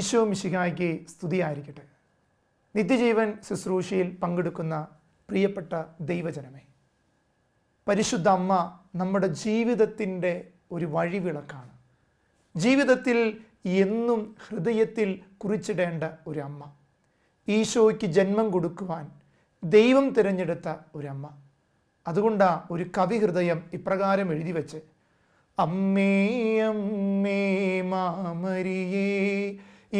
ഈശോ മിശിഹായ്ക്ക് സ്തുതിയായിരിക്കട്ടെ. നിത്യജീവൻ ശുശ്രൂഷയിൽ പങ്കെടുക്കുന്ന പ്രിയപ്പെട്ട ദൈവജനമേ, പരിശുദ്ധ അമ്മ നമ്മുടെ ജീവിതത്തിൻ്റെ ഒരു വഴിവിളക്കാണ്. ജീവിതത്തിൽ എന്നും ഹൃദയത്തിൽ കുറിച്ചിടേണ്ട ഒരു അമ്മ, ഈശോയ്ക്ക് ജന്മം കൊടുക്കുവാൻ ദൈവം തിരഞ്ഞെടുത്ത ഒരമ്മ. അതുകൊണ്ടാണ് ഒരു കവി ഹൃദയം ഇപ്രകാരം എഴുതി വെച്ച്: അമ്മേ അമ്മേ മാമരിയേ,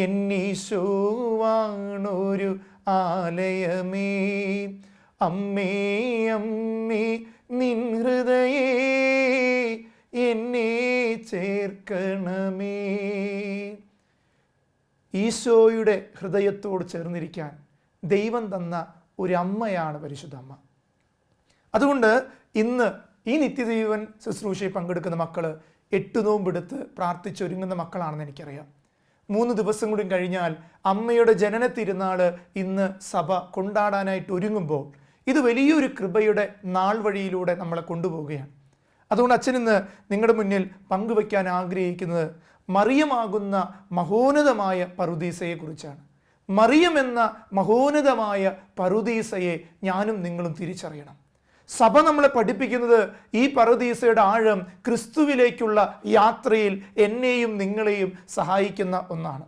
എന്നീശോവാണൊരു ആലയമേ. അമ്മേ അമ്മേ നിൻ ഹൃദയേ, എന്നെ ചേർക്കണമേ. ഈശോയുടെ ഹൃദയത്തോട് ചേർന്നിരിക്കാൻ ദൈവം തന്ന ഒരു അമ്മയാണ് പരിശുദ്ധ അമ്മ. അതുകൊണ്ട് ഇന്ന് ഈ നിത്യജീവൻ ശുശ്രൂഷയിൽ പങ്കെടുക്കുന്ന മക്കൾ 8 നോമ്പെടുത്ത് പ്രാർത്ഥിച്ചൊരുങ്ങുന്ന മക്കളാണെന്ന് എനിക്കറിയാം. 3 ദിവസം കൂടി കഴിഞ്ഞാൽ അമ്മയുടെ ജനന തിരുനാൾ ഇന്ന് സഭ കൊണ്ടാടാനായിട്ട് ഒരുങ്ങുമ്പോൾ ഇത് വലിയൊരു കൃപയുടെ നാൾ വഴിയിലൂടെ നമ്മളെ കൊണ്ടുപോവുകയാണ്. അതുകൊണ്ട് അച്ഛൻ ഇന്ന് നിങ്ങളുടെ മുന്നിൽ പങ്കുവയ്ക്കാൻ ആഗ്രഹിക്കുന്നത് മറിയമാകുന്ന മഹോന്നതമായ പറുദീസയെക്കുറിച്ചാണ്. മറിയം എന്ന മഹോന്നതമായ പറുദീസയെ ഞാനും നിങ്ങളും തിരിച്ചറിയണം. സഭ നമ്മളെ പഠിപ്പിക്കുന്നത് ഈ പറുദീസയുടെ ആഴം ക്രിസ്തുവിലേക്കുള്ള യാത്രയിൽ എന്നെയും നിങ്ങളെയും സഹായിക്കുന്ന ഒന്നാണ്.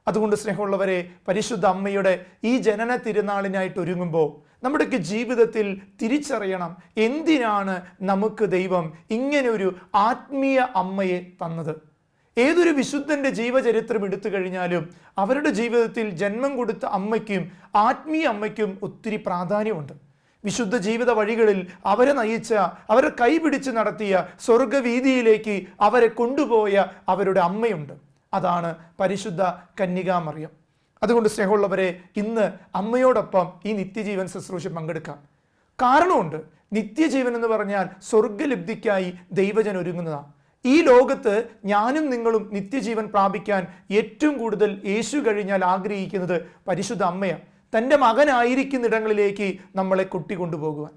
അതുകൊണ്ട് സ്നേഹമുള്ളവരെ, പരിശുദ്ധ അമ്മയുടെ ഈ ജനന തിരുനാളിനായിട്ട് ഒരുങ്ങുമ്പോൾ നമ്മുടെയൊക്കെ ജീവിതത്തിൽ തിരിച്ചറിയണം എന്തിനാണ് നമുക്ക് ദൈവം ഇങ്ങനെ ഒരു ആത്മീയ അമ്മയെ തന്നത്. ഏതൊരു വിശുദ്ധൻ്റെ ജീവചരിത്രം എടുത്തു കഴിഞ്ഞാലും അവരുടെ ജീവിതത്തിൽ ജന്മം കൊടുത്ത അമ്മയ്ക്കും ആത്മീയ അമ്മയ്ക്കും ഒത്തിരി പ്രാധാന്യമുണ്ട്. വിശുദ്ധ ജീവിത വഴികളിൽ അവരെ നയിച്ച, അവരെ കൈപിടിച്ച് നടത്തിയ, സ്വർഗവീതിയിലേക്ക് അവരെ കൊണ്ടുപോയ അവരുടെ അമ്മയുണ്ട്. അതാണ് പരിശുദ്ധ കന്യകാമറിയം. അതുകൊണ്ട് സ്നേഹമുള്ളവരെ, ഇന്ന് അമ്മയോടൊപ്പം ഈ നിത്യജീവൻ ശുശ്രൂഷ പങ്കെടുക്കാം. കാരണമുണ്ട്. നിത്യജീവൻ എന്ന് പറഞ്ഞാൽ സ്വർഗലബ്ധിക്കായി ദൈവജനം ഒരുങ്ങുന്നതാണ്. ഈ ലോകത്ത് ഞാനും നിങ്ങളും നിത്യജീവൻ പ്രാപിക്കാൻ ഏറ്റവും കൂടുതൽ യേശു കഴിഞ്ഞാൽ ആഗ്രഹിക്കുന്നത് പരിശുദ്ധ അമ്മയാണ്. തൻ്റെ മകനായിരിക്കുന്നിടങ്ങളിലേക്ക് നമ്മളെ കൊണ്ടുപോകുവാൻ.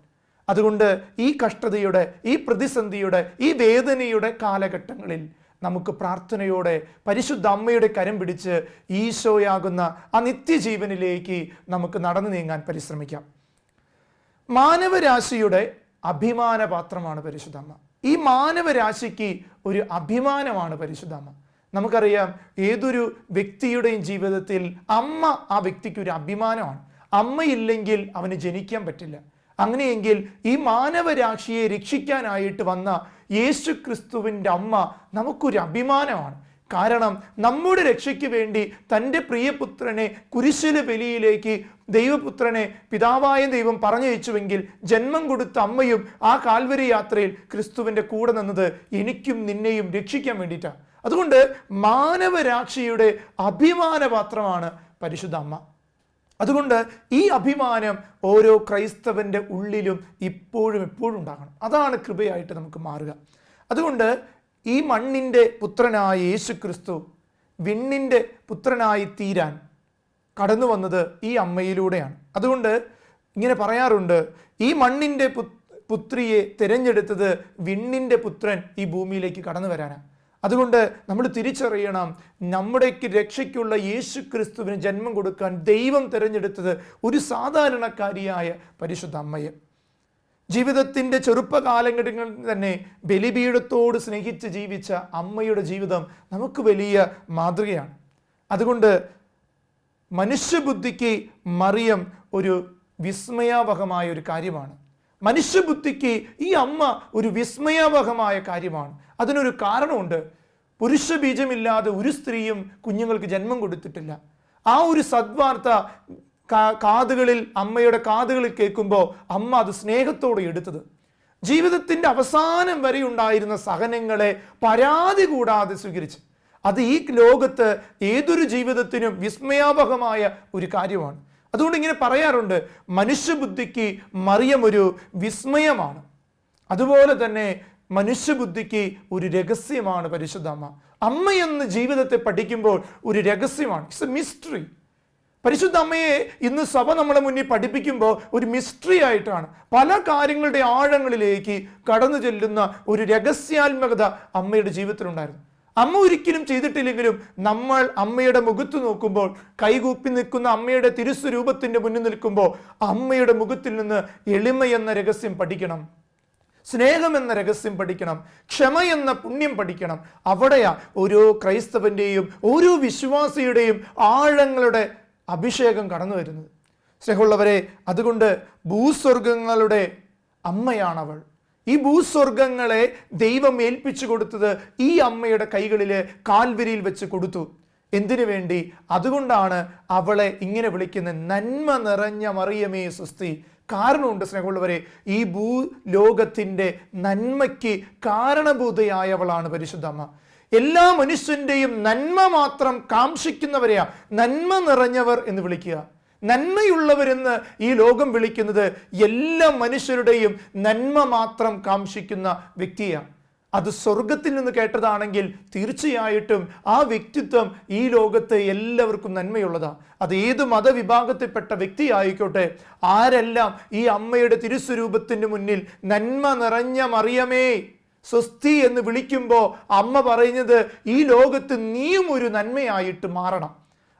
അതുകൊണ്ട് ഈ കഷ്ടതയുടെ, ഈ പ്രതിസന്ധിയുടെ, ഈ വേദനയുടെ കാലഘട്ടങ്ങളിൽ നമുക്ക് പ്രാർത്ഥനയോടെ പരിശുദ്ധ അമ്മയുടെ കരം പിടിച്ച് ഈശോയാകുന്ന ആ നിത്യജീവനിലേക്ക് നമുക്ക് നടന്നു നീങ്ങാൻ പരിശ്രമിക്കാം. മാനവരാശിയുടെ അഭിമാന പാത്രമാണ് പരിശുദ്ധ അമ്മ. ഈ മാനവരാശിക്ക് ഒരു അഭിമാനമാണ് പരിശുദ്ധ അമ്മ. നമുക്കറിയാം, ഏതൊരു വ്യക്തിയുടെയും ജീവിതത്തിൽ അമ്മ ആ വ്യക്തിക്ക് ഒരു അഭിമാനമാണ്. അമ്മയില്ലെങ്കിൽ അവന് ജനിക്കാൻ പറ്റില്ല. അങ്ങനെയെങ്കിൽ ഈ മാനവരാശിയെ രക്ഷിക്കാനായിട്ട് വന്ന യേശു ക്രിസ്തുവിൻ്റെ അമ്മ നമുക്കൊരു അഭിമാനമാണ്. കാരണം നമ്മുടെ രക്ഷയ്ക്ക് വേണ്ടി തൻ്റെ പ്രിയപുത്രനെ കുരിശിലെ ബലിയിലേക്ക് ദൈവപുത്രനെ പിതാവായ ദൈവം പറഞ്ഞയച്ചുവെങ്കിൽ ജന്മം കൊടുത്ത അമ്മയും ആ കാൽവരി യാത്രയിൽ ക്രിസ്തുവിൻ്റെ കൂടെ നിന്നത് എനിക്കും നിന്നെയും രക്ഷിക്കാൻ വേണ്ടിയിട്ടാണ്. അതുകൊണ്ട് മാനവരാശിയുടെ അഭിമാനപാത്രമാണ് പരിശുദ്ധ അമ്മ. അതുകൊണ്ട് ഈ അഭിമാനം ഓരോ ക്രൈസ്തവൻ്റെ ഉള്ളിലും എപ്പോഴും ഉണ്ടാകണം. അതാണ് കൃപയായിട്ട് നമുക്ക് മാറുക. അതുകൊണ്ട് ഈ മണ്ണിൻ്റെ പുത്രനായ യേശു ക്രിസ്തു വിണ്ണിൻ്റെ പുത്രനായി തീരാൻ കടന്നു വന്നത് ഈ അമ്മയിലൂടെയാണ്. അതുകൊണ്ട് ഇങ്ങനെ പറയാറുണ്ട്, ഈ മണ്ണിൻ്റെ പുത്രിയെ തിരഞ്ഞെടുത്തത് വിണ്ണിൻ്റെ പുത്രൻ ഈ ഭൂമിയിലേക്ക് കടന്നു വരാനാണ്. അതുകൊണ്ട് നമ്മൾ തിരിച്ചറിയണം, നമ്മുടെക്ക് രക്ഷയ്ക്കുള്ള യേശു ക്രിസ്തുവിന് ജന്മം കൊടുക്കാൻ ദൈവം തിരഞ്ഞെടുത്തത് ഒരു സാധാരണക്കാരിയായ പരിശുദ്ധ അമ്മയെ. ജീവിതത്തിൻ്റെ ചെറുപ്പകാലങ്ങളിൽ തന്നെ ബലിപീഠത്തോട് സ്നേഹിച്ച് ജീവിച്ച അമ്മയുടെ ജീവിതം നമുക്ക് വലിയ മാതൃകയാണ്. അതുകൊണ്ട് മനുഷ്യബുദ്ധിക്ക് മറിയം ഒരു വിസ്മയാവഹമായ ഒരു കാര്യമാണ്. മനുഷ്യബുദ്ധിക്ക് ഈ അമ്മ ഒരു വിസ്മയാവഹമായ കാര്യമാണ്. അതിനൊരു കാരണമുണ്ട്. പുരുഷ ബീജമില്ലാതെ ഒരു സ്ത്രീയും കുഞ്ഞുങ്ങൾക്ക് ജന്മം കൊടുത്തിട്ടില്ല. ആ ഒരു സദ്വാർത്ത കാതുകളിൽ, അമ്മയുടെ കാതുകളിൽ കേൾക്കുമ്പോൾ അമ്മ അത് സ്നേഹത്തോടെ എടുത്തത്. ജീവിതത്തിൻ്റെ അവസാനം വരെ ഉണ്ടായിരുന്ന സഹനങ്ങളെ പരാതി കൂടാതെ സ്വീകരിച്ച്, അത് ഈ ലോകത്ത് ഏതൊരു ജീവിതത്തിനും വിസ്മയാവഹമായ ഒരു കാര്യമാണ്. അതുകൊണ്ട് ഇങ്ങനെ പറയാറുണ്ട്, മനുഷ്യബുദ്ധിക്ക് മറിയം ഒരു വിസ്മയമാണ്. അതുപോലെ തന്നെ മനുഷ്യബുദ്ധിക്ക് ഒരു രഹസ്യമാണ് പരിശുദ്ധ അമ്മ. അമ്മയെന്ന് ജീവിതത്തെ പഠിക്കുമ്പോൾ ഒരു രഹസ്യമാണ്. It's a mystery. പരിശുദ്ധ അമ്മയെ ഇന്ന് സഭ നമ്മളെ മുന്നിൽ പഠിപ്പിക്കുമ്പോൾ ഒരു മിസ്റ്ററി ആയിട്ടാണ്. പല കാര്യങ്ങളുടെ ആഴങ്ങളിലേക്ക് കടന്നു ചെല്ലുന്ന ഒരു രഹസ്യാത്മകത അമ്മയുടെ ജീവിതത്തിലുണ്ടായിരുന്നു. അമ്മ ഒരിക്കലും ചെയ്തിട്ടില്ലെങ്കിലും നമ്മൾ അമ്മയുടെ മുഖത്ത് നോക്കുമ്പോൾ, കൈകൂപ്പി നിൽക്കുന്ന അമ്മയുടെ തിരുസ്വരൂപത്തിന്റെ മുന്നിൽ നിൽക്കുമ്പോൾ അമ്മയുടെ മുഖത്തിൽ നിന്ന് എളിമയെന്ന രഹസ്യം പഠിക്കണം, സ്നേഹമെന്ന രഹസ്യം പഠിക്കണം, ക്ഷമ എന്ന പുണ്യം പഠിക്കണം. അവിടെയാ ഓരോ ക്രൈസ്തവന്റെയും ഓരോ വിശ്വാസിയുടെയും ആഴങ്ങളുടെ അഭിഷേകം കടന്നു വരുന്നത്. സ്നേഹമുള്ളവരെ, അതുകൊണ്ട് ഭൂസ്വർഗങ്ങളുടെ അമ്മയാണവൾ. ഈ ഭൂസ്വർഗങ്ങളെ ദൈവം ഏൽപ്പിച്ചു കൊടുത്തത് ഈ അമ്മയുടെ കൈകളിൽ കാൽവരിയിൽ വെച്ച് കൊടുത്തു. എന്തിനു വേണ്ടി? അതുകൊണ്ടാണ് അവളെ ഇങ്ങനെ വിളിക്കുന്നത്, നന്മ നിറഞ്ഞ മറിയമേ സ്വസ്തി. കാരണമുണ്ട് സ്നേഹമുള്ളവരെ, ഈ ഭൂലോകത്തിൻ്റെ നന്മയ്ക്ക് കാരണഭൂതയായവളാണ് പരിശുദ്ധ അമ്മ. എല്ലാ മനുഷ്യന്റെയും നന്മ മാത്രം കാംക്ഷിക്കുന്നവരെയാ നന്മ നിറഞ്ഞവർ എന്ന് വിളിക്കുക. നന്മയുള്ളവരെന്ന് ഈ ലോകം വിളിക്കുന്നത് എല്ലാ മനുഷ്യരുടെയും നന്മ മാത്രം കാംക്ഷിക്കുന്ന വ്യക്തിയാണ്. അത് സ്വർഗത്തിൽ നിന്ന് കേട്ടതാണെങ്കിൽ തീർച്ചയായിട്ടും ആ വ്യക്തിത്വം ഈ ലോകത്ത് എല്ലാവർക്കും നന്മയുള്ളതാണ്. അത് ഏത് മതവിഭാഗത്തിൽപ്പെട്ട വ്യക്തി ആയിക്കോട്ടെ, ആരെല്ലാം ഈ അമ്മയുടെ തിരുസ്വരൂപത്തിന് മുന്നിൽ നന്മ നിറഞ്ഞ മറിയമേ സ്വസ്തി എന്ന് വിളിക്കുമ്പോൾ അമ്മ പറയുന്നത്, ഈ ലോകത്ത് നീയും ഒരു നന്മയായിട്ട് മാറണം.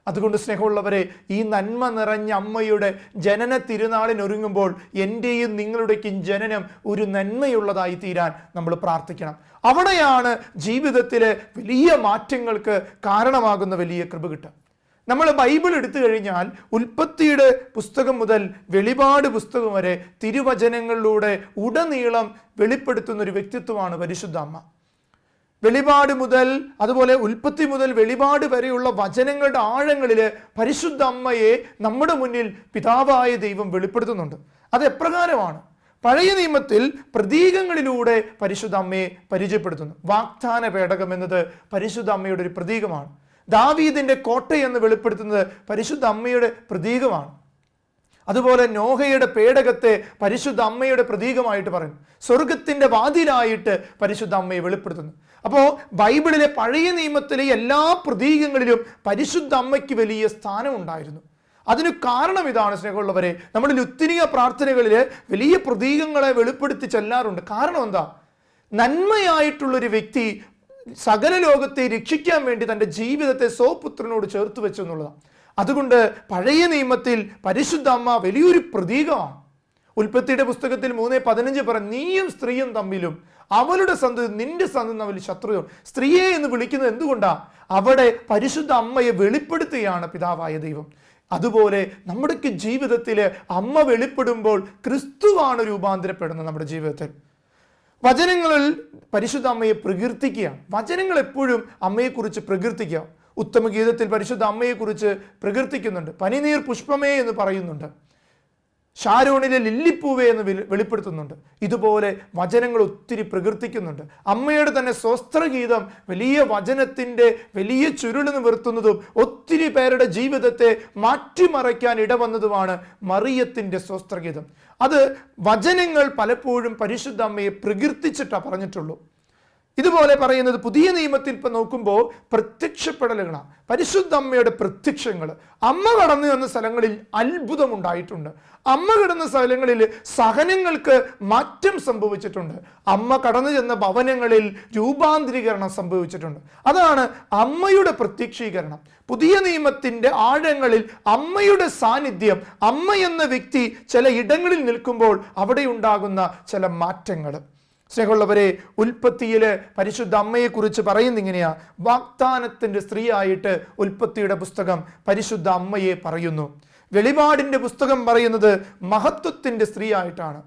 അതുകൊണ്ട് സ്നേഹമുള്ളവരെ, ഈ നന്മ നിറഞ്ഞ അമ്മയുടെ ജനന തിരുനാളിനൊരുങ്ങുമ്പോൾ എൻ്റെയും നിങ്ങളുടെയും ജനനം ഒരു നന്മയുള്ളതായി തീരാൻ നമ്മൾ പ്രാർത്ഥിക്കണം. അവിടെയാണ് ജീവിതത്തിലെ വലിയ മാറ്റങ്ങൾക്ക് കാരണമാകുന്ന വലിയ കൃപ കിട്ടുക. നമ്മൾ ബൈബിൾ എടുത്തു കഴിഞ്ഞാൽ ഉൽപ്പത്തിയുടെ പുസ്തകം മുതൽ വെളിപാട് പുസ്തകം വരെ തിരുവചനങ്ങളിലൂടെ ഉടനീളം വെളിപ്പെടുത്തുന്ന ഒരു വ്യക്തിത്വമാണ് പരിശുദ്ധ അമ്മ. വെളിപാട് മുതൽ, അതുപോലെ ഉൽപ്പത്തി മുതൽ വെളിപാട് വരെയുള്ള വചനങ്ങളുടെ ആഴങ്ങളിൽ പരിശുദ്ധ അമ്മയെ നമ്മുടെ മുന്നിൽ പിതാവായ ദൈവം വെളിപ്പെടുത്തുന്നുണ്ട്. അത് എപ്രകാരമാണ്? പഴയ നിയമത്തിൽ പ്രതീകങ്ങളിലൂടെ പരിശുദ്ധ അമ്മയെ പരിചയപ്പെടുത്തുന്നു. വാഗ്ദാന പേടകം എന്നത് പരിശുദ്ധ അമ്മയുടെ ഒരു പ്രതീകമാണ്. ദാവീദിന്റെ കോട്ടയെന്ന് വെളിപ്പെടുത്തുന്നത് പരിശുദ്ധ അമ്മയുടെ പ്രതീകമാണ്. അതുപോലെ നോഹയുടെ പേടകത്തെ പരിശുദ്ധ അമ്മയുടെ പ്രതീകമായിട്ട് പറയുന്നു. സ്വർഗത്തിന്റെ വാതിലായിട്ട് പരിശുദ്ധ അമ്മയെ വെളിപ്പെടുത്തുന്നു. അപ്പോൾ ബൈബിളിലെ പഴയ നിയമത്തിലെ എല്ലാ പ്രതീകങ്ങളിലും പരിശുദ്ധ അമ്മയ്ക്ക് വലിയ സ്ഥാനം ഉണ്ടായിരുന്നു. അതിന് കാരണം ഇതാണ് സ്നേഹമുള്ളവരെ, നമ്മൾ ലുത്തിനിക പ്രാർത്ഥനകളിൽ വലിയ പ്രതീകങ്ങളെ വെളിപ്പെടുത്തി ചെല്ലാറുണ്ട്. കാരണം എന്താ? നന്മയായിട്ടുള്ളൊരു വ്യക്തി സകല ലോകത്തെ രക്ഷിക്കാൻ വേണ്ടി തൻ്റെ ജീവിതത്തെ സ്വപുത്രനോട് ചേർത്ത് വെച്ചു എന്നുള്ളതാണ്. അതുകൊണ്ട് പഴയ നിയമത്തിൽ പരിശുദ്ധ അമ്മ വലിയൊരു പ്രതീകമാണ്. ഉൽപ്പത്തിയുടെ പുസ്തകത്തിൽ 3:15 പറയും, നീയും സ്ത്രീയും തമ്മിലും അവളുടെ സന്തതി നിന്റെ സന്തതി തമ്മിൽ ശത്രുവും. സ്ത്രീയെ എന്ന് വിളിക്കുന്നത് എന്തുകൊണ്ടാ? അവിടെ പരിശുദ്ധ അമ്മയെ വെളിപ്പെടുത്തുകയാണ് പിതാവായ ദൈവം. അതുപോലെ നമ്മുടെയൊക്കെ ജീവിതത്തിൽ അമ്മ വെളിപ്പെടുമ്പോൾ ക്രിസ്തുവാണ് രൂപാന്തരപ്പെടുന്നത് നമ്മുടെ ജീവിതത്തിൽ. വചനങ്ങളിൽ പരിശുദ്ധ അമ്മയെ പ്രകീർത്തിക്കുകയാണ്. വചനങ്ങൾ എപ്പോഴും അമ്മയെക്കുറിച്ച് പ്രകീർത്തിക്കുക. ഉത്തമഗീതത്തിൽ പരിശുദ്ധ അമ്മയെക്കുറിച്ച് പ്രകീർത്തിക്കുന്നുണ്ട്. പനിനീർ പുഷ്പമേ എന്ന് പറയുന്നുണ്ട്. ഷാരോണിലെ ലില്ലിപ്പൂവേ എന്ന് വെളിപ്പെടുത്തുന്നുണ്ട്. ഇതുപോലെ വചനങ്ങൾ ഒത്തിരി പ്രകീർത്തിക്കുന്നുണ്ട്. അമ്മയുടെ തന്നെ സ്വസ്ത്രഗീതം വലിയ വചനത്തിൻ്റെ വലിയ ചുരുൾ നിവർത്തുന്നതും ഒത്തിരി പേരുടെ ജീവിതത്തെ മാറ്റിമറയ്ക്കാൻ ഇടവന്നതുമാണ് മറിയത്തിൻ്റെ സ്വസ്ത്രഗീതം. അത് വചനങ്ങൾ പലപ്പോഴും പരിശുദ്ധ അമ്മയെ പ്രകീർത്തിച്ചിട്ടാണ് പറഞ്ഞിട്ടുള്ളൂ. ഇതുപോലെ പറയുന്നത് പുതിയ നിയമത്തിൽ ഇപ്പം നോക്കുമ്പോൾ പ്രത്യക്ഷപ്പെടലുകളാണ്. പരിശുദ്ധ അമ്മയുടെ പ്രത്യക്ഷങ്ങൾ. അമ്മ കടന്നു ചെന്ന സ്ഥലങ്ങളിൽ അത്ഭുതമുണ്ടായിട്ടുണ്ട്. അമ്മ കിടന്ന സ്ഥലങ്ങളിൽ സഹനങ്ങൾക്ക് മാറ്റം സംഭവിച്ചിട്ടുണ്ട്. അമ്മ കടന്നു ചെന്ന ഭവനങ്ങളിൽ രൂപാന്തരീകരണം സംഭവിച്ചിട്ടുണ്ട്. അതാണ് അമ്മയുടെ പ്രത്യക്ഷീകരണം. പുതിയ നിയമത്തിൻ്റെ ആഴങ്ങളിൽ അമ്മയുടെ സാന്നിധ്യം, അമ്മ എന്ന വ്യക്തി ചില ഇടങ്ങളിൽ നിൽക്കുമ്പോൾ അവിടെ ഉണ്ടാകുന്ന ചില മാറ്റങ്ങൾ. സ്നേഹമുള്ളവരെ, ഉൽപ്പത്തിയിലെ പരിശുദ്ധ അമ്മയെക്കുറിച്ച് പറയുന്ന ഇങ്ങനെയാ. വാഗ്ദാനത്തിൻ്റെ സ്ത്രീയായിട്ട് ഉൽപ്പത്തിയുടെ പുസ്തകം പരിശുദ്ധ അമ്മയെ പറയുന്നു. വെളിപാടിൻ്റെ പുസ്തകം പറയുന്നത് മഹത്വത്തിൻ്റെ സ്ത്രീയായിട്ടാണ്.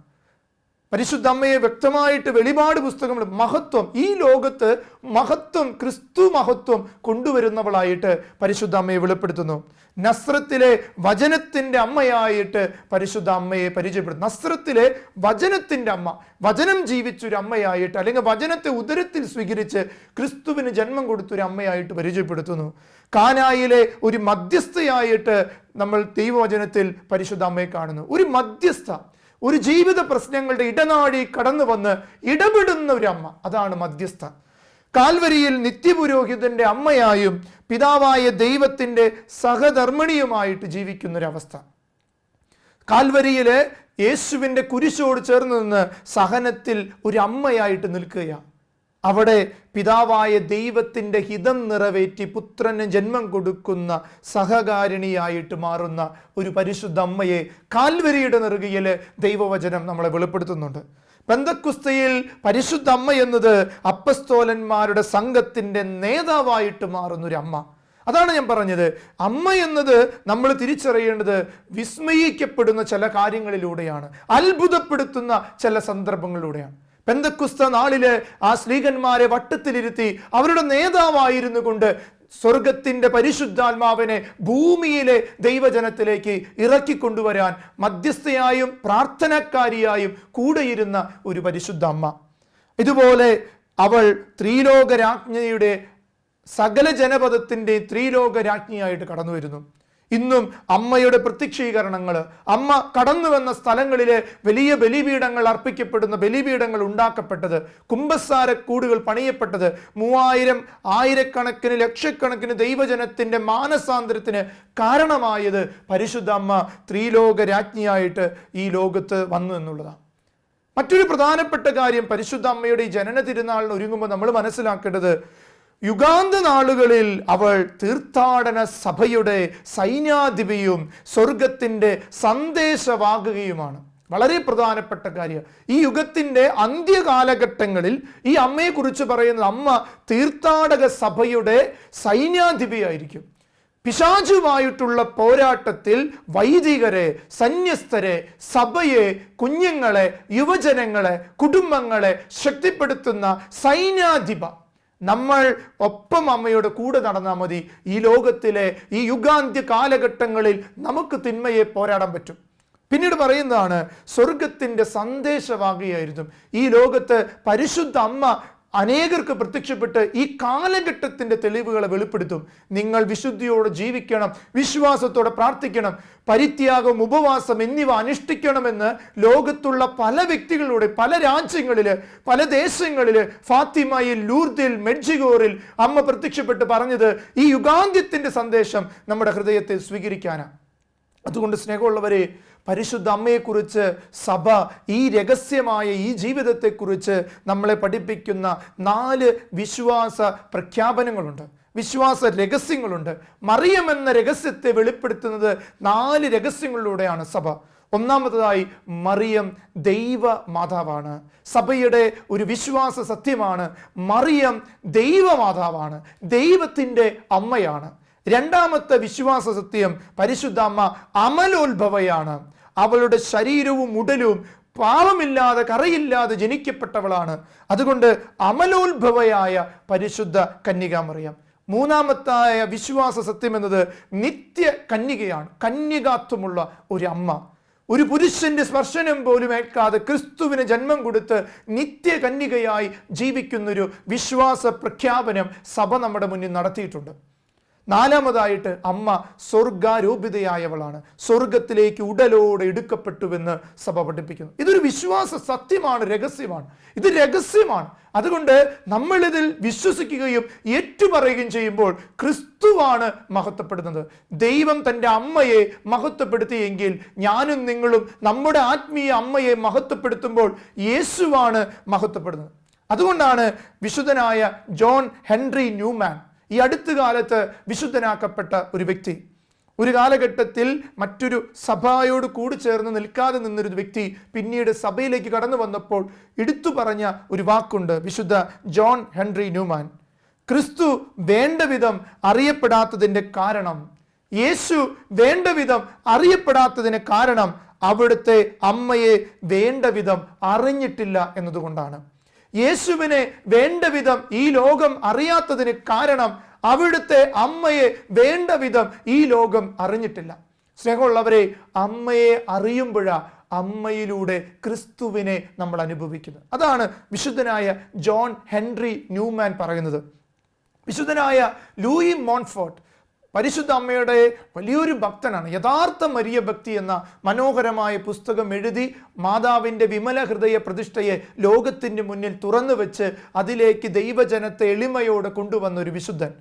പരിശുദ്ധ അമ്മയെ വ്യക്തമായിട്ട് വെളിപാട് പുസ്തകം മഹത്വം, ഈ ലോകത്ത് മഹത്വം, ക്രിസ്തു മഹത്വം കൊണ്ടുവരുന്നവളായിട്ട് പരിശുദ്ധ അമ്മയെ വെളിപ്പെടുത്തുന്നു. നസ്രത്തിലെ വചനത്തിൻ്റെ അമ്മയായിട്ട് പരിശുദ്ധ അമ്മയെ പരിചയപ്പെടുത്തുന്നു. നസ്രത്തിലെ വചനത്തിൻ്റെ അമ്മ, വചനം ജീവിച്ചൊരു അമ്മയായിട്ട്, അല്ലെങ്കിൽ വചനത്തെ ഉദരത്തിൽ സ്വീകരിച്ച് ക്രിസ്തുവിന് ജന്മം കൊടുത്തൊരു അമ്മയായിട്ട് പരിചയപ്പെടുത്തുന്നു. കാനായിലെ ഒരു മധ്യസ്ഥയായിട്ട് നമ്മൾ ദൈവവചനത്തിൽ പരിശുദ്ധ അമ്മയെ കാണുന്നു. ഒരു മധ്യസ്ഥ, ഒരു ജീവിത പ്രശ്നങ്ങളുടെ ഇടനാഴി കടന്നു വന്ന് ഇടപെടുന്ന ഒരു അമ്മ, അതാണ് മധ്യസ്ഥ. കാൽവരിയിൽ നിത്യപുരോഹിതന്റെ അമ്മയായും പിതാവായ ദൈവത്തിൻ്റെ സഹധർമ്മിണിയുമായിട്ട് ജീവിക്കുന്നൊരവസ്ഥ. കാൽവരിയിലെ യേശുവിൻ്റെ കുരിശോട് ചേർന്ന് നിന്ന് സഹനത്തിൽ ഒരു അമ്മയായിട്ട് നിൽക്കുകയാണ്. അവിടെ പിതാവായ ദൈവത്തിൻ്റെ ഹിതം നിറവേറ്റി പുത്രന് ജന്മം കൊടുക്കുന്ന സഹകാരിണിയായിട്ട് മാറുന്ന ഒരു പരിശുദ്ധ അമ്മയെ കാൽവരിയുടെ നെറുകയിൽ ദൈവവചനം നമ്മളെ വെളിപ്പെടുത്തുന്നുണ്ട്. പെന്തക്കുസ്തയിൽ പരിശുദ്ധ അമ്മ എന്നത് അപ്പസ്തോലന്മാരുടെ സംഘത്തിൻ്റെ നേതാവായിട്ട് മാറുന്നൊരു അമ്മ. അതാണ് ഞാൻ പറഞ്ഞത്, അമ്മ എന്നത് നമ്മൾ തിരിച്ചറിയേണ്ടത് വിസ്മയിക്കപ്പെടുന്ന ചില കാര്യങ്ങളിലൂടെയാണ്, അത്ഭുതപ്പെടുത്തുന്ന ചില സന്ദർഭങ്ങളിലൂടെയാണ്. പെന്തക്കുസ്ത നാളില് ആ സ്ലീഹന്മാരെ വട്ടത്തിലിരുത്തി അവരുടെ നേതാവായിരുന്നു കൊണ്ട് സ്വർഗത്തിൻ്റെ പരിശുദ്ധാത്മാവിനെ ഭൂമിയിലെ ദൈവജനത്തിലേക്ക് ഇറക്കിക്കൊണ്ടുവരാൻ മധ്യസ്ഥയായും പ്രാർത്ഥനക്കാരിയായും കൂടെയിരുന്ന ഒരു പരിശുദ്ധ അമ്മ. ഇതുപോലെ അവൾ ത്രിലോകരാജ്ഞിയുടെ സകല ജനപദത്തിൻ്റെ ത്രിലോകരാജ്ഞിയായിട്ട് കടന്നു വരുന്നു. ഇന്നും അമ്മയുടെ പ്രത്യക്ഷീകരണങ്ങൾ, അമ്മ കടന്നു വന്ന സ്ഥലങ്ങളിലെ വലിയ ബലിപീഠങ്ങൾ അർപ്പിക്കപ്പെടുന്ന ബലിപീഠങ്ങൾ ഉണ്ടാക്കപ്പെട്ടത്, കുമ്പസാരക്കൂടുകൾ പണിയപ്പെട്ടത്, 3000 ആയിരക്കണക്കിന് ലക്ഷക്കണക്കിന് ദൈവജനത്തിൻ്റെ മാനസാന്തരത്തിന് കാരണമായത് പരിശുദ്ധ അമ്മ ത്രിലോകരാജ്ഞിയായിട്ട് ഈ ലോകത്ത് വന്നു എന്നുള്ളതാണ്. മറ്റൊരു പ്രധാനപ്പെട്ട കാര്യം, പരിശുദ്ധ അമ്മയുടെ ഈ ജനന തിരുനാളിന് ഒരുങ്ങുമ്പോൾ നമ്മൾ മനസ്സിലാക്കേണ്ടത്, യുഗാന്ത നാളുകളിൽ അവൾ തീർത്ഥാടന സഭയുടെ സൈന്യാധിപയും സ്വർഗത്തിൻ്റെ സന്ദേശവാഹകയുമാണ്. വളരെ പ്രധാനപ്പെട്ട കാര്യം. ഈ യുഗത്തിൻ്റെ അന്ത്യകാലഘട്ടങ്ങളിൽ ഈ അമ്മയെക്കുറിച്ച് പറയുന്നത് അമ്മ തീർത്ഥാടക സഭയുടെ സൈന്യാധിപയായിരിക്കും. പിശാചുമായിട്ടുള്ള പോരാട്ടത്തിൽ വൈദികരെ, സന്യസ്തരെ, സഭയെ, കുഞ്ഞുങ്ങളെ, യുവജനങ്ങളെ, കുടുംബങ്ങളെ ശക്തിപ്പെടുത്തുന്ന സൈന്യാധിപ. നമ്മൾ ഒപ്പം അമ്മയുടെ കൂടെ നടന്നാൽ മതി. ഈ ലോകത്തിലെ ഈ യുഗാന്ത്യ കാലഘട്ടങ്ങളിൽ നമുക്ക് തിന്മയെ പോരാടാൻ പറ്റും. പിന്നീട് പറയുന്നതാണ്, സ്വർഗത്തിൻ്റെ സന്ദേശവാഹിയായിരുന്നു. ഈ ലോകത്ത് പരിശുദ്ധ അമ്മ അനേകർക്ക് പ്രത്യക്ഷപ്പെട്ട് ഈ കാലഘട്ടത്തിൻ്റെ തെളിവുകളെ വെളിപ്പെടുത്തും. നിങ്ങൾ വിശുദ്ധിയോടെ ജീവിക്കണം, വിശ്വാസത്തോടെ പ്രാർത്ഥിക്കണം, പരിത്യാഗം, ഉപവാസം എന്നിവ അനുഷ്ഠിക്കണമെന്ന് ലോകത്തുള്ള പല വ്യക്തികളുടെ, പല രാജ്യങ്ങളിൽ, പല ദേശങ്ങളിൽ, ഫാത്തിമയിൽ, ലൂർദിൽ, മെഡ്ജിഗോറിൽ അമ്മ പ്രത്യക്ഷപ്പെട്ട് പറഞ്ഞത് ഈ യുഗാന്ത്യത്തിൻ്റെ സന്ദേശം നമ്മുടെ ഹൃദയത്തെ സ്വീകരിക്കാനാണ്. അതുകൊണ്ട് സ്നേഹമുള്ളവരെ, പരിശുദ്ധ അമ്മയെക്കുറിച്ച് സഭ ഈ രഹസ്യമായ ഈ ജീവിതത്തെക്കുറിച്ച് നമ്മളെ പഠിപ്പിക്കുന്ന 4 വിശ്വാസ പ്രഖ്യാപനങ്ങളുണ്ട്, വിശ്വാസ രഹസ്യങ്ങളുണ്ട്. മറിയം എന്ന രഹസ്യത്തെ വെളിപ്പെടുത്തുന്നത് 4 രഹസ്യങ്ങളിലൂടെയാണ് സഭ. ഒന്നാമതായി, മറിയം ദൈവ മാതാവാണ്. സഭയുടെ ഒരു വിശ്വാസ സത്യമാണ്, മറിയം ദൈവമാതാവാണ്, ദൈവത്തിൻ്റെ അമ്മയാണ്. രണ്ടാമത്തെ വിശ്വാസ സത്യം, പരിശുദ്ധ അമ്മ അമലോത്ഭവയാണ്. അവളുടെ ശരീരവും ഉടലും പാപമില്ലാതെ കറയില്ലാതെ ജനിക്കപ്പെട്ടവളാണ്. അതുകൊണ്ട് അമലോത്ഭവയായ പരിശുദ്ധ കന്യകാമറിയം. മൂന്നാമത്തായ വിശ്വാസ സത്യം എന്നത് നിത്യ കന്യകയാണ്, കന്യകാത്വമുള്ള ഒരു അമ്മ. ഒരു പുരുഷന്റെ സ്പർശനം പോലും ഏൽക്കാതെ ക്രിസ്തുവിന് ജന്മം കൊടുത്ത് നിത്യ കന്യകയായി ജീവിക്കുന്നൊരു വിശ്വാസ പ്രഖ്യാപനം സഭ നമ്മുടെ മുന്നിൽ നടത്തിയിട്ടുണ്ട്. നാലാമതായിട്ട്, അമ്മ സ്വർഗാരോപിതയായവളാണ്, സ്വർഗത്തിലേക്ക് ഉടലോടെ എടുക്കപ്പെട്ടുവെന്ന് സഭ പഠിപ്പിക്കുന്നു. ഇതൊരു വിശ്വാസ സത്യമാണ്, രഹസ്യമാണ്. ഇത് രഹസ്യമാണ്. അതുകൊണ്ട് നമ്മളിതിൽ വിശ്വസിക്കുകയും ഏറ്റുപറയുകയും ചെയ്യുമ്പോൾ ക്രിസ്തുവാണ് മഹത്വപ്പെടുന്നത്. ദൈവം തൻ്റെ അമ്മയെ മഹത്വപ്പെടുത്തിയെങ്കിൽ ഞാനും നിങ്ങളും നമ്മുടെ ആത്മീയ അമ്മയെ മഹത്വപ്പെടുത്തുമ്പോൾ യേശുവാണ് മഹത്വപ്പെടുന്നത്. അതുകൊണ്ടാണ് വിശുദ്ധനായ ജോൺ ഹെൻറി ന്യൂമാൻ, ഈ അടുത്ത കാലത്ത് വിശുദ്ധനാക്കപ്പെട്ട ഒരു വ്യക്തി, ഒരു കാലഘട്ടത്തിൽ മറ്റൊരു സഭയോട് കൂടി ചേർന്ന് നിൽക്കാതെ നിന്നൊരു വ്യക്തി പിന്നീട് സഭയിലേക്ക് കടന്നു വന്നപ്പോൾ എടുത്തു പറഞ്ഞ ഒരു വാക്കുണ്ട്. വിശുദ്ധ ജോൺ ഹെൻറി ന്യൂമാൻ, ക്രിസ്തു വേണ്ട വിധം അറിയപ്പെടാത്തതിൻ്റെ കാരണം, യേശു വേണ്ട വിധം അറിയപ്പെടാത്തതിന് കാരണം അവിടുത്തെ അമ്മയെ വേണ്ട വിധം അറിഞ്ഞിട്ടില്ല എന്നതുകൊണ്ടാണ്. യേശുവിനെ വേണ്ട വിധം ഈ ലോകം അറിയാത്തതിന് കാരണം അവിടുത്തെ അമ്മയെ വേണ്ട വിധം ഈ ലോകം അറിഞ്ഞിട്ടില്ല. സ്നേഹമുള്ളവരെ, അമ്മയെ അറിയുമ്പോഴാ അമ്മയിലൂടെ ക്രിസ്തുവിനെ നമ്മൾ അനുഭവിക്കുന്നത്. അതാണ് വിശുദ്ധനായ ജോൺ ഹെൻറി ന്യൂമാൻ പറയുന്നത്. വിശുദ്ധനായ ലൂയി മോൺഫോർട്ട് പരിശുദ്ധ അമ്മയുടെ വലിയൊരു ഭക്തനാണ്. യഥാർത്ഥ മരിയ ഭക്തി എന്ന മനോഹരമായ പുസ്തകം എഴുതി മാതാവിൻ്റെ വിമല ഹൃദയ പ്രതിഷ്ഠയെ ലോകത്തിൻ്റെ മുന്നിൽ തുറന്നു വെച്ച് അതിലേക്ക് ദൈവജനത്തെ എളിമയോടെ കൊണ്ടുവന്ന ഒരു വിശുദ്ധൻ.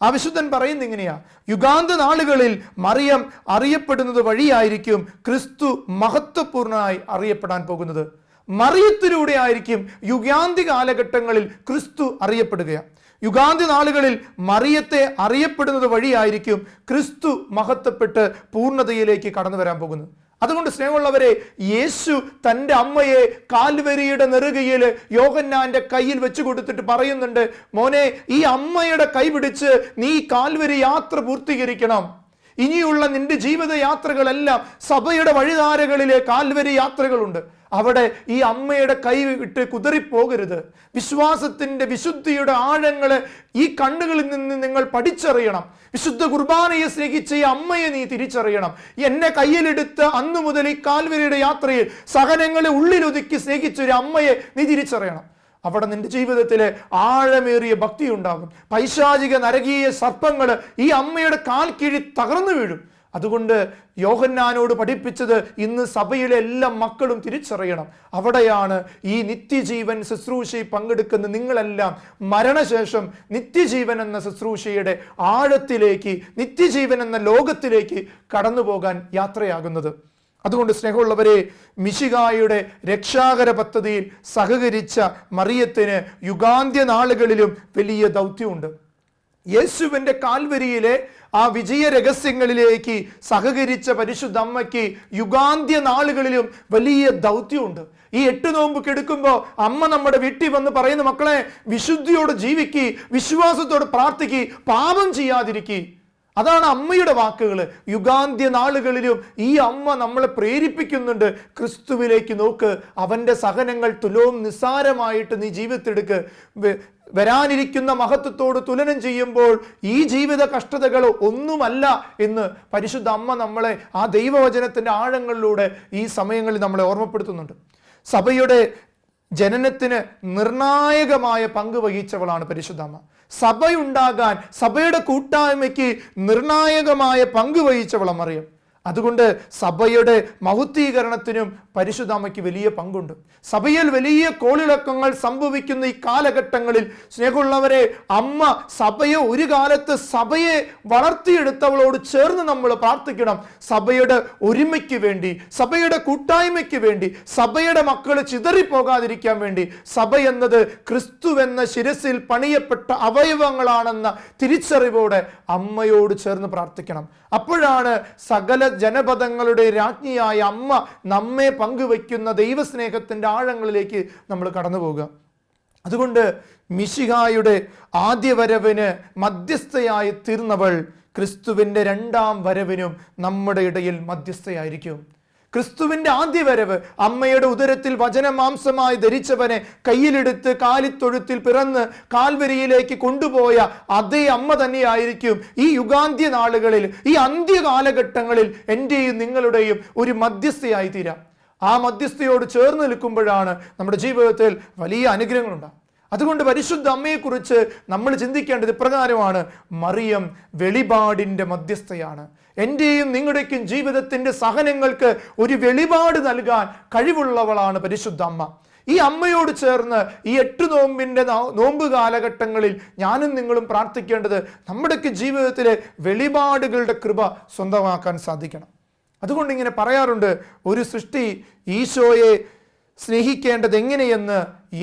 ആ വിശുദ്ധൻ പറയുന്നത് ഇങ്ങനെയാ: യുഗാന്ത നാളുകളിൽ മറിയം അറിയപ്പെടുന്നത് വഴിയായിരിക്കും ക്രിസ്തു മഹത്വപൂർണനായി അറിയപ്പെടാൻ പോകുന്നത്. മറിയത്തിലൂടെ ആയിരിക്കും യുഗാന്തി കാലഘട്ടങ്ങളിൽ ക്രിസ്തു അറിയപ്പെടുകയാണ്. യുഗാന്തി നാളുകളിൽ മറിയത്തെ അറിയപ്പെടുന്നത് വഴിയായിരിക്കും ക്രിസ്തു മഹത്വപ്പെട്ട് പൂർണ്ണതയിലേക്ക് കടന്നു വരാൻ പോകുന്നത്. അതുകൊണ്ട് സ്നേഹമുള്ളവരെ, യേശു തൻ്റെ അമ്മയെ കാൽവരിയുടെ നെറുകയിൽ യോഹന്നാന്റെ കയ്യിൽ വെച്ച് കൊടുത്തിട്ട് പറയുന്നുണ്ട്, മോനെ, ഈ അമ്മയുടെ കൈ പിടിച്ച് നീ കാൽവരി യാത്ര പൂർത്തീകരിക്കണം. ഇനിയുള്ള നിന്റെ ജീവിത യാത്രകളെല്ലാം സഭയുടെ വഴിധാരകളിലെ കാൽവരി യാത്രകളുണ്ട്. അവിടെ ഈ അമ്മയുടെ കൈ വിട്ട് കുതറിപ്പോകരുത്. വിശ്വാസത്തിന്റെ വിശുദ്ധിയുടെ ആഴങ്ങള് ഈ കണ്ണുകളിൽ നിന്ന് നിങ്ങൾ പഠിച്ചറിയണം. വിശുദ്ധ കുർബാനയെ സ്നേഹിച്ച ഈ അമ്മയെ നീ തിരിച്ചറിയണം. എന്നെ കയ്യിലെടുത്ത് അന്നു മുതൽ ഈ കാൽവരിയുടെ യാത്രയിൽ സഹനങ്ങളെ ഉള്ളിലൊതുക്കി സ്നേഹിച്ചൊരു അമ്മയെ നീ തിരിച്ചറിയണം. അവിടെ നിന്റെ ജീവിതത്തിലെ ആഴമേറിയ ഭക്തി ഉണ്ടാകും. പൈശാചിക നരകീയ സർപ്പങ്ങൾ ഈ അമ്മയുടെ കാൽ കീഴിൽ തകർന്നു വീഴും. അതുകൊണ്ട് യോഹന്നാനോട് പഠിപ്പിച്ചത് ഇന്ന് സഭയിലെ എല്ലാ മക്കളും തിരിച്ചറിയണം. അവിടെയാണ് ഈ നിത്യജീവൻ ശുശ്രൂഷയിൽ പങ്കെടുക്കുന്ന നിങ്ങളെല്ലാം മരണശേഷം നിത്യജീവൻ എന്ന ശുശ്രൂഷയുടെ ആഴത്തിലേക്ക്, നിത്യജീവൻ എന്ന ലോകത്തിലേക്ക് കടന്നു പോകാൻ യാത്രയാകുന്നത്. അതുകൊണ്ട് സ്നേഹമുള്ളവരെ, മിശിഹായുടെ രക്ഷാകര പദ്ധതിയിൽ സഹകരിച്ച മറിയത്തിന് യുഗാന്ത്യ നാളുകളിലും വലിയ ദൗത്യമുണ്ട്. യേശുവിൻ്റെ കാൽവരിയിലെ ആ വിജയ രഹസ്യങ്ങളിലേക്ക് സഹകരിച്ച പരിശുദ്ധ അമ്മയ്ക്ക് യുഗാന്ത്യ നാളുകളിലും വലിയ ദൗത്യമുണ്ട്. ഈ 8 നോമ്പ് കെടുക്കുമ്പോൾ അമ്മ നമ്മുടെ വീട്ടിൽ വന്ന് പറയുന്ന, മക്കളെ, വിശുദ്ധിയോട് ജീവിക്ക്, വിശ്വാസത്തോട് പ്രാർത്ഥിക്ക്, പാപം ചെയ്യാതിരിക്കുക. അതാണ് അമ്മയുടെ വാക്കുകൾ. യുഗാന്ത്യ നാളുകളിലും ഈ അമ്മ നമ്മളെ പ്രേരിപ്പിക്കുന്നുണ്ട്. ക്രിസ്തുവിലേക്ക് നോക്ക്, അവൻ്റെ സഹനങ്ങൾ തുലോം നിസ്സാരമായിട്ട് നീ ജീവിതത്തിലെടുക്ക്. വരാനിരിക്കുന്ന മഹത്വത്തോട് തുലനം ചെയ്യുമ്പോൾ ഈ ജീവിത കഷ്ടതകൾ ഒന്നുമല്ല എന്ന് പരിശുദ്ധ അമ്മ നമ്മളെ ആ ദൈവവചനത്തിൻ്റെ ആഴങ്ങളിലൂടെ ഈ സമയങ്ങളിൽ നമ്മളെ ഓർമ്മപ്പെടുത്തുന്നുണ്ട്. സഭയുടെ ജനനത്തിന് നിർണായകമായ പങ്ക് വഹിച്ചവളാണ് പരിശുദ്ധ അമ്മ. സഭയുണ്ടാകാൻ, സഭയുടെ കൂട്ടായ്മയ്ക്ക് നിർണായകമായ പങ്ക് വഹിച്ചവളാണ് മറിയം. അതുകൊണ്ട് സഭയുടെ മഹത്വീകരണത്തിനും പരിശുദ്ധ അമ്മയ്ക്ക് വലിയ പങ്കുണ്ട്. സഭയിൽ വലിയ കോളിളക്കങ്ങൾ സംഭവിക്കുന്ന ഈ കാലഘട്ടങ്ങളിൽ സ്നേഹമുള്ളവരെ, അമ്മ സഭയെ ഒരു കാലത്ത് സഭയെ വളർത്തിയെടുത്തവളോട് ചേർന്ന് നമ്മൾ പ്രാർത്ഥിക്കണം. സഭയുടെ ഒരുമയ്ക്ക് വേണ്ടി, സഭയുടെ കൂട്ടായ്മയ്ക്ക് വേണ്ടി, സഭയുടെ മക്കൾ ചിതറിപ്പോകാതിരിക്കാൻ വേണ്ടി. സഭ എന്നത് ക്രിസ്തുവെന്ന ശിരസിൽ പണിയപ്പെട്ട അവയവങ്ങളാണെന്ന തിരിച്ചറിവോടെ അമ്മയോട് ചേർന്ന് പ്രാർത്ഥിക്കണം. അപ്പോഴാണ് സകല ജനപദങ്ങളുടെ രാജ്ഞിയായ അമ്മ നമ്മെ പങ്കുവയ്ക്കുന്ന ദൈവസ്നേഹത്തിൻ്റെ ആഴങ്ങളിലേക്ക് നമ്മൾ കടന്നു പോകുക. അതുകൊണ്ട് മിശിഹായുടെ ആദ്യ വരവിന് മധ്യസ്ഥയായി തീർന്നവൾ ക്രിസ്തുവിൻ്റെ 2ാം വരവിനും നമ്മുടെ ഇടയിൽ മധ്യസ്ഥയായിരിക്കും. ക്രിസ്തുവിൻ്റെ ആദ്യ വരവ്, അമ്മയുടെ ഉദരത്തിൽ വചനമാംസമായി ധരിച്ചവനെ കയ്യിലെടുത്ത് കാലിത്തൊഴുത്തിൽ പിറന്ന് കാൽവരിയിലേക്ക് കൊണ്ടുപോയ അതേ അമ്മ തന്നെയായിരിക്കും ഈ യുഗാന്ത്യ നാളുകളിൽ, ഈ അന്ത്യ കാലഘട്ടങ്ങളിൽ എൻ്റെയും നിങ്ങളുടെയും ഒരു മധ്യസ്ഥയായി തീരാം. ആ മധ്യസ്ഥയോട് ചേർന്ന് നിൽക്കുമ്പോഴാണ് നമ്മുടെ ജീവിതത്തിൽ വലിയ അനുഗ്രഹങ്ങളുണ്ടാകും. അതുകൊണ്ട് പരിശുദ്ധ അമ്മയെക്കുറിച്ച് നമ്മൾ ചിന്തിക്കേണ്ടത് ഇപ്രകാരമാണ്: മറിയം വെളിപാടിൻ്റെ മധ്യസ്ഥയാണ്. എൻ്റെയും നിങ്ങളുടെയും ജീവിതത്തിൻ്റെ സഹനങ്ങൾക്ക് ഒരു വെളിപാട് നൽകാൻ കഴിവുള്ളവളാണ് പരിശുദ്ധ അമ്മ. ഈ അമ്മയോട് ചേർന്ന് ഈ 8 നോമ്പിൻ്റെ നോമ്പ് കാലഘട്ടങ്ങളിൽ ഞാനും നിങ്ങളും പ്രാർത്ഥിക്കേണ്ടത് നമ്മുടെയൊക്കെ ജീവിതത്തിലെ വെളിപാടുകളുടെ കൃപ സ്വന്തമാക്കാൻ സാധിക്കണം. അതുകൊണ്ട് ഇങ്ങനെ പറയാറുണ്ട്, ഒരു സൃഷ്ടി ഈശോയെ സ്നേഹിക്കേണ്ടത് എങ്ങനെയെന്ന്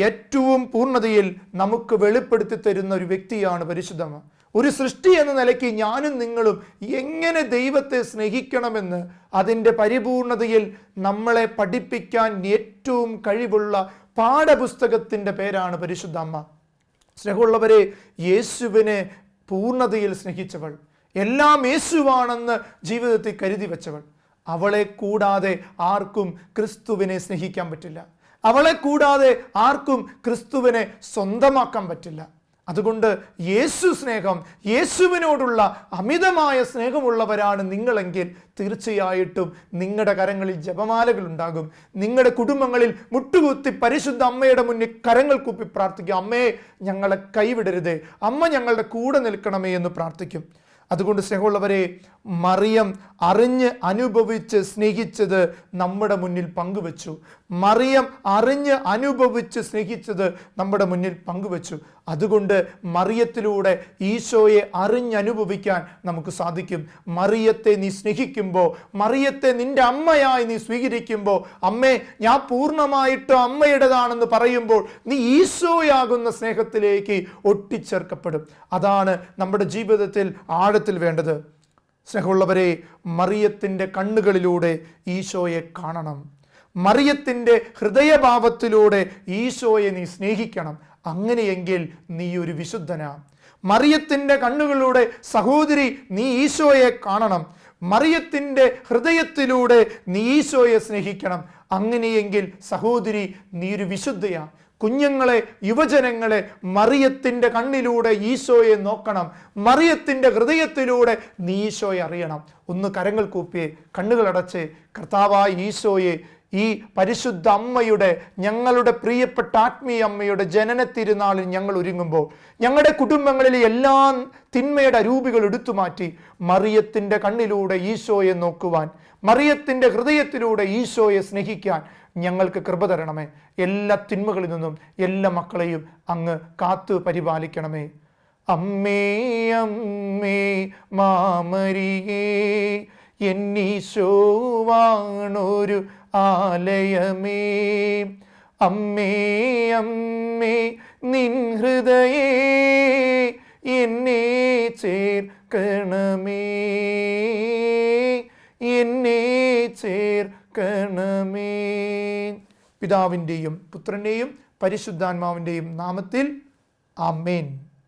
ഏറ്റവും പൂർണ്ണതയിൽ നമുക്ക് വെളിപ്പെടുത്തി തരുന്ന ഒരു വ്യക്തിയാണ് പരിശുദ്ധമ്മ. ഒരു സൃഷ്ടി എന്ന നിലയ്ക്ക് ഞാനും നിങ്ങളും എങ്ങനെ ദൈവത്തെ സ്നേഹിക്കണമെന്ന് അതിൻ്റെ പരിപൂർണതയിൽ നമ്മളെ പഠിപ്പിക്കാൻ ഏറ്റവും കഴിവുള്ള പാഠപുസ്തകത്തിൻ്റെ പേരാണ് പരിശുദ്ധ അമ്മ. സ്നേഹമുള്ളവരെ, യേശുവിനെ പൂർണ്ണതയിൽ സ്നേഹിച്ചവൾ, എല്ലാം യേശുവാണെന്ന് ജീവിതത്തിൽ കരുതി വെച്ചവൾ. അവളെ കൂടാതെ ആർക്കും ക്രിസ്തുവിനെ സ്നേഹിക്കാൻ പറ്റില്ല. അവളെ കൂടാതെ ആർക്കും ക്രിസ്തുവിനെ സ്വന്തമാക്കാൻ പറ്റില്ല. അതുകൊണ്ട് യേശു സ്നേഹം, യേശുവിനോടുള്ള അമിതമായ സ്നേഹമുള്ളവരാണ് നിങ്ങളെങ്കിൽ തീർച്ചയായിട്ടും നിങ്ങളുടെ കരങ്ങളിൽ ജപമാലകൾ ഉണ്ടാകും. നിങ്ങളുടെ കുടുംബങ്ങളിൽ മുട്ടുകുത്തി പരിശുദ്ധ അമ്മയുടെ മുന്നിൽ കരങ്ങൾ കൂപ്പി പ്രാർത്ഥിക്കും. അമ്മേ, ഞങ്ങളെ കൈവിടരുതേ, അമ്മ ഞങ്ങളുടെ കൂടെ നിൽക്കണമേ എന്ന് പ്രാർത്ഥിക്കും. അതുകൊണ്ട് സ്നേഹമുള്ളവരെ, മറിയം അറിഞ്ഞ് അനുഭവിച്ച് സ്നേഹിച്ചത് നമ്മുടെ മുന്നിൽ പങ്കുവച്ചു. മറിയം അറിഞ്ഞ് അനുഭവിച്ച് സ്നേഹിച്ചത് നമ്മുടെ മുന്നിൽ പങ്കുവച്ചു. അതുകൊണ്ട് മറിയത്തിലൂടെ ഈശോയെ അറിഞ്ഞനുഭവിക്കാൻ നമുക്ക് സാധിക്കും. മറിയത്തെ നീ സ്നേഹിക്കുമ്പോൾ, മറിയത്തെ നിന്റെ അമ്മയായി നീ സ്വീകരിക്കുമ്പോൾ, അമ്മേ ഞാൻ പൂർണ്ണമായിട്ട് അമ്മയുടേതാണെന്ന് പറയുമ്പോൾ നീ ഈശോയാകുന്ന സ്നേഹത്തിലേക്ക് ഒട്ടിച്ചേർക്കപ്പെടും. അതാണ് നമ്മുടെ ജീവിതത്തിൽ ആഴത്തിൽ വേണ്ടത്. സ്നേഹമുള്ളവരെ, മറിയത്തിൻ്റെ കണ്ണുകളിലൂടെ ഈശോയെ കാണണം. മറിയത്തിൻ്റെ ഹൃദയഭാവത്തിലൂടെ ഈശോയെ നീ സ്നേഹിക്കണം. അങ്ങനെയെങ്കിൽ നീ ഒരു വിശുദ്ധനാ. മറിയത്തിൻ്റെ കണ്ണുകളിലൂടെ സഹോദരി നീ ഈശോയെ കാണണം. മറിയത്തിൻ്റെ ഹൃദയത്തിലൂടെ നീ ഈശോയെ സ്നേഹിക്കണം. അങ്ങനെയെങ്കിൽ സഹോദരി നീ ഒരു വിശുദ്ധയാ. കുഞ്ഞുങ്ങളെ, യുവജനങ്ങളെ, മറിയത്തിൻ്റെ കണ്ണിലൂടെ ഈശോയെ നോക്കണം. മറിയത്തിൻ്റെ ഹൃദയത്തിലൂടെ നീ ഈശോയെ അറിയണം. ഒന്ന് കരങ്ങൾ കൂപ്പിയേ, കണ്ണുകളടച്ച് കർത്താവായ ഈശോയെ, ഈ പരിശുദ്ധ അമ്മയുടെ, ഞങ്ങളുടെ പ്രിയപ്പെട്ട ആത്മീയ അമ്മയുടെ ജനന തിരുനാളിൽ ഞങ്ങൾ ഒരുങ്ങുമ്പോൾ ഞങ്ങളുടെ കുടുംബങ്ങളിലെ എല്ലാ തിന്മയുടെ അരൂപികൾ എടുത്തുമാറ്റി മറിയത്തിൻ്റെ കണ്ണിലൂടെ ഈശോയെ നോക്കുവാൻ, മറിയത്തിൻ്റെ ഹൃദയത്തിലൂടെ ഈശോയെ സ്നേഹിക്കാൻ ഞങ്ങൾക്ക് കൃപ തരണമേ. എല്ലാ തിന്മകളിൽ നിന്നും എല്ലാ മക്കളെയും അങ്ങ് കാത്തു പരിപാലിക്കണമേ. അമ്മേ അമ്മേ മാമരിയേ, എന്നീശോവാണൊരു ആലയമേ. അമ്മേ അമ്മേ നിൻ ഹൃദയേ എന്നെ ചേർക്കണമേ, എന്നെ ചേർക്കണമേ. പിതാവിൻ്റെയും പുത്രൻ്റെയും പരിശുദ്ധാത്മാവിൻ്റെയും നാമത്തിൽ ആമേൻ.